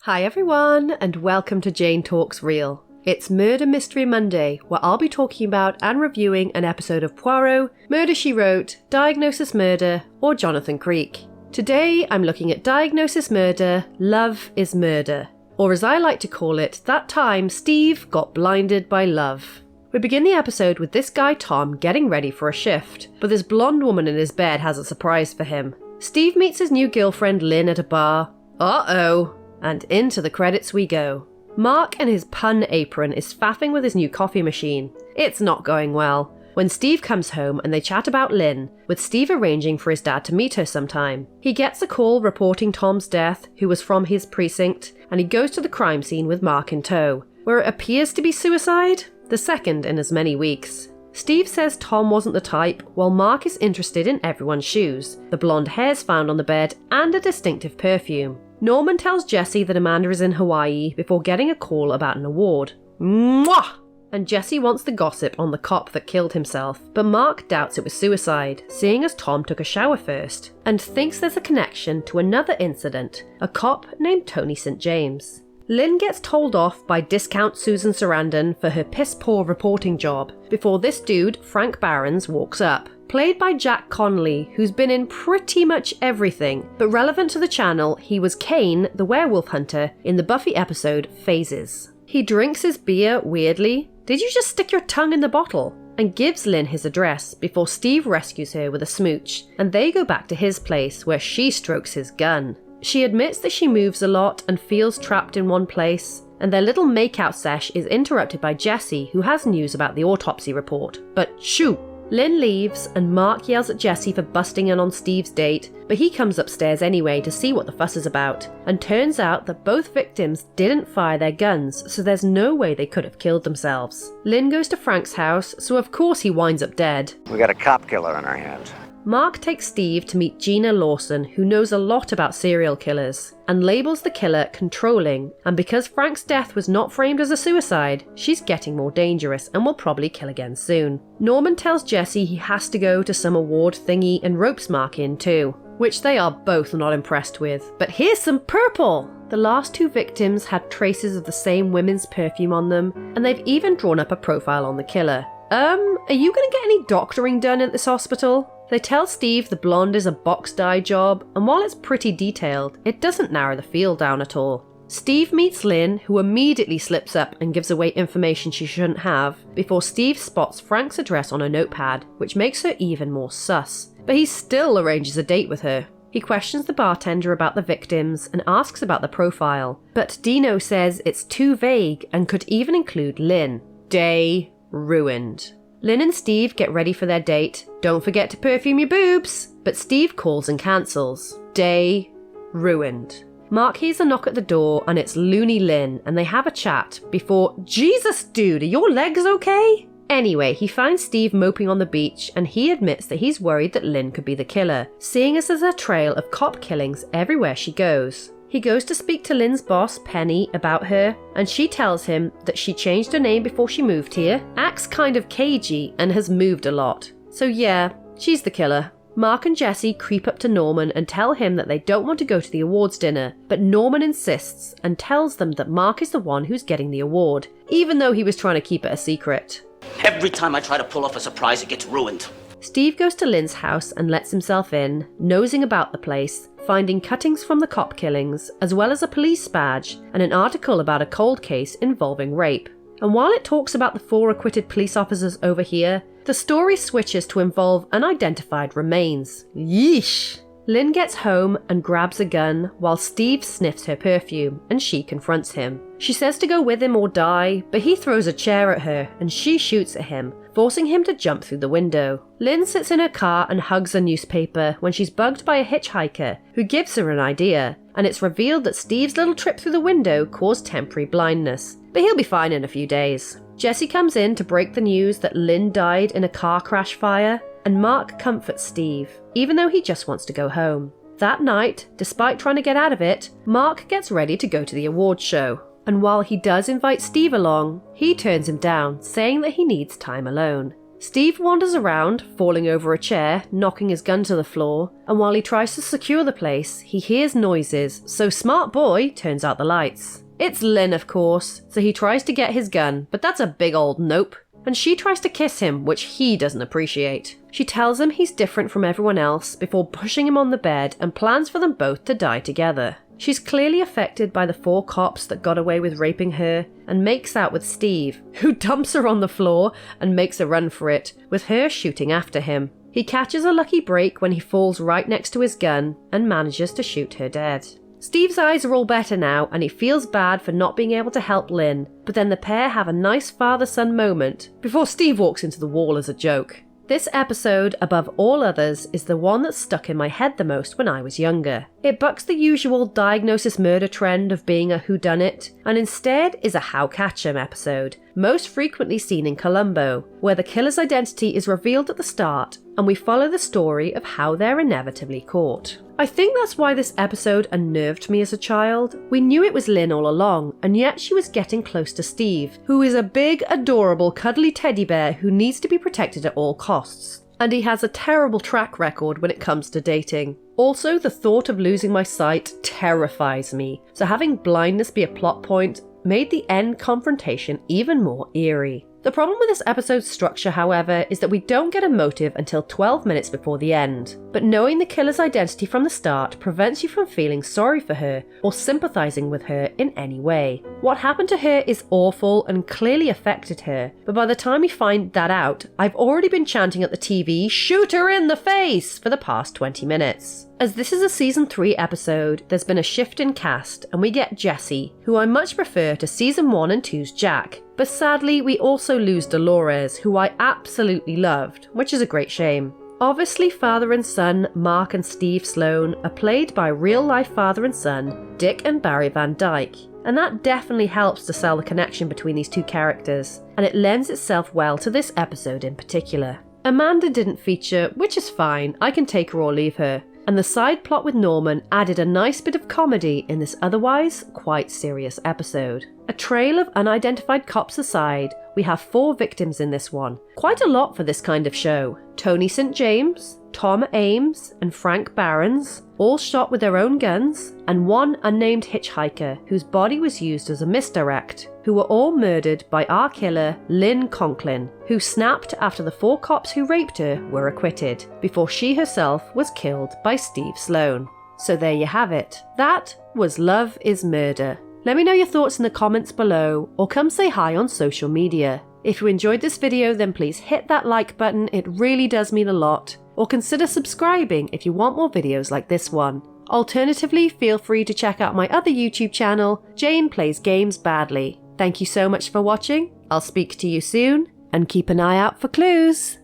Hi everyone, and welcome to Jane Talks Real. It's Murder Mystery Monday, where I'll be talking about and reviewing an episode of Poirot, Murder, She Wrote, Diagnosis Murder, or Jonathan Creek. Today I'm looking at Diagnosis Murder, Love is Murder, or as I like to call it, that time Steve got blinded by love. We begin the episode with this guy Tom getting ready for a shift, but this blonde woman in his bed has a surprise for him. Steve meets his new girlfriend Lynn at a bar. Uh-oh. And into the credits we go. Mark in his pun apron is faffing with his new coffee machine. It's not going well. When Steve comes home and they chat about Lynn, with Steve arranging for his dad to meet her sometime. He gets a call reporting Tom's death, who was from his precinct, and he goes to the crime scene with Mark in tow, where it appears to be suicide, the second in as many weeks. Steve says Tom wasn't the type, while Mark is interested in everyone's shoes, the blonde hairs found on the bed, and a distinctive perfume. Norman tells Jesse that Amanda is in Hawaii before getting a call about an award. Mwah! And Jesse wants the gossip on the cop that killed himself, but Mark doubts it was suicide, seeing as Tom took a shower first, and thinks there's a connection to another incident, a cop named Tony St. James. Lynn gets told off by discount Susan Sarandon for her piss-poor reporting job, before this dude, Frank Barons, walks up. Played by Jack Connolly, who's been in pretty much everything, but relevant to the channel, he was Kane, the werewolf hunter, in the Buffy episode Phases. He drinks his beer weirdly. Did you just stick your tongue in the bottle? And gives Lynn his address before Steve rescues her with a smooch, and they go back to his place where she strokes his gun. She admits that she moves a lot and feels trapped in one place, and their little makeout sesh is interrupted by Jesse, who has news about the autopsy report. But shoo! Lynn leaves, and Mark yells at Jesse for busting in on Steve's date, but he comes upstairs anyway to see what the fuss is about, and turns out that both victims didn't fire their guns, so there's no way they could have killed themselves. Lynn goes to Frank's house, so of course he winds up dead. We got a cop killer on our hands. Mark takes Steve to meet Gina Lawson, who knows a lot about serial killers, and labels the killer controlling, and because Frank's death was not framed as a suicide, she's getting more dangerous and will probably kill again soon. Norman tells Jesse he has to go to some award thingy and ropes Mark in too, which they are both not impressed with. But here's some purple! The last two victims had traces of the same women's perfume on them, and they've even drawn up a profile on the killer. Are you gonna get any doctoring done at this hospital? They tell Steve the blonde is a box dye job, and while it's pretty detailed, it doesn't narrow the field down at all. Steve meets Lynn, who immediately slips up and gives away information she shouldn't have, before Steve spots Frank's address on a notepad, which makes her even more sus. But he still arranges a date with her. He questions the bartender about the victims and asks about the profile, but Dino says it's too vague and could even include Lynn. Day ruined. Lynn and Steve get ready for their date. Don't forget to perfume your boobs! But Steve calls and cancels. Day ruined. Mark hears a knock at the door and it's Loony Lynn, and they have a chat before, Jesus dude, are your legs okay? Anyway, he finds Steve moping on the beach and he admits that he's worried that Lynn could be the killer, seeing as there's a trail of cop killings everywhere she goes. He goes to speak to Lynn's boss, Penny, about her, and she tells him that she changed her name before she moved here, acts kind of cagey, and has moved a lot. So yeah, she's the killer. Mark and Jesse creep up to Norman and tell him that they don't want to go to the awards dinner, but Norman insists and tells them that Mark is the one who's getting the award, even though he was trying to keep it a secret. Every time I try to pull off a surprise, it gets ruined. Steve goes to Lynn's house and lets himself in, nosing about the place, finding cuttings from the cop killings, as well as a police badge and an article about a cold case involving rape. And while it talks about the 4 acquitted police officers over here, the story switches to involve unidentified remains. Yeesh! Lynn gets home and grabs a gun while Steve sniffs her perfume and she confronts him. She says to go with him or die, but he throws a chair at her and she shoots at him, forcing him to jump through the window. Lynn sits in her car and hugs a newspaper when she's bugged by a hitchhiker who gives her an idea, and it's revealed that Steve's little trip through the window caused temporary blindness, but he'll be fine in a few days. Jesse comes in to break the news that Lynn died in a car crash fire, and Mark comforts Steve, even though he just wants to go home. That night, despite trying to get out of it, Mark gets ready to go to the awards show. And while he does invite Steve along, he turns him down, saying that he needs time alone. Steve wanders around, falling over a chair, knocking his gun to the floor, and while he tries to secure the place, he hears noises, so smart boy turns out the lights. It's Lynn, of course, so he tries to get his gun, but that's a big old nope. And she tries to kiss him, which he doesn't appreciate. She tells him he's different from everyone else before pushing him on the bed and plans for them both to die together. She's clearly affected by the 4 cops that got away with raping her and makes out with Steve, who dumps her on the floor and makes a run for it, with her shooting after him. He catches a lucky break when he falls right next to his gun and manages to shoot her dead. Steve's eyes are all better now and he feels bad for not being able to help Lynn, but then the pair have a nice father-son moment before Steve walks into the wall as a joke. This episode, above all others, is the one that stuck in my head the most when I was younger. It bucks the usual diagnosis murder trend of being a whodunit, and instead is a how catch 'em episode, most frequently seen in Columbo, where the killer's identity is revealed at the start, and we follow the story of how they're inevitably caught. I think that's why this episode unnerved me as a child. We knew it was Lynn all along, and yet she was getting close to Steve, who is a big, adorable, cuddly teddy bear who needs to be protected at all costs. And he has a terrible track record when it comes to dating. Also, the thought of losing my sight terrifies me, so having blindness be a plot point made the end confrontation even more eerie. The problem with this episode's structure, however, is that we don't get a motive until 12 minutes before the end. But knowing the killer's identity from the start prevents you from feeling sorry for her or sympathizing with her in any way. What happened to her is awful and clearly affected her, but by the time we find that out, I've already been chanting at the TV, "Shoot her in the face!" for the past 20 minutes. As this is a season 3 episode, there's been a shift in cast and we get Jesse, who I much prefer to season 1 and 2's Jack. But sadly, we also lose Dolores, who I absolutely loved, which is a great shame. Obviously, father and son Mark and Steve Sloan are played by real-life father and son Dick and Barry Van Dyke, and that definitely helps to sell the connection between these two characters, and it lends itself well to this episode in particular. Amanda didn't feature, which is fine, I can take her or leave her. And the side plot with Norman added a nice bit of comedy in this otherwise quite serious episode. A trail of unidentified cops aside, we have 4 victims in this one. Quite a lot for this kind of show. Tony St. James, Tom Ames, and Frank Barons, all shot with their own guns, and 1 unnamed hitchhiker whose body was used as a misdirect, who were all murdered by our killer, Lynn Conklin, who snapped after the 4 cops who raped her were acquitted, before she herself was killed by Steve Sloan. So there you have it. That was Love is Murder. Let me know your thoughts in the comments below, or come say hi on social media. If you enjoyed this video, then please hit that like button, it really does mean a lot. Or consider subscribing if you want more videos like this one. Alternatively, feel free to check out my other YouTube channel, Jane Plays Games Badly. Thank you so much for watching, I'll speak to you soon, and keep an eye out for clues.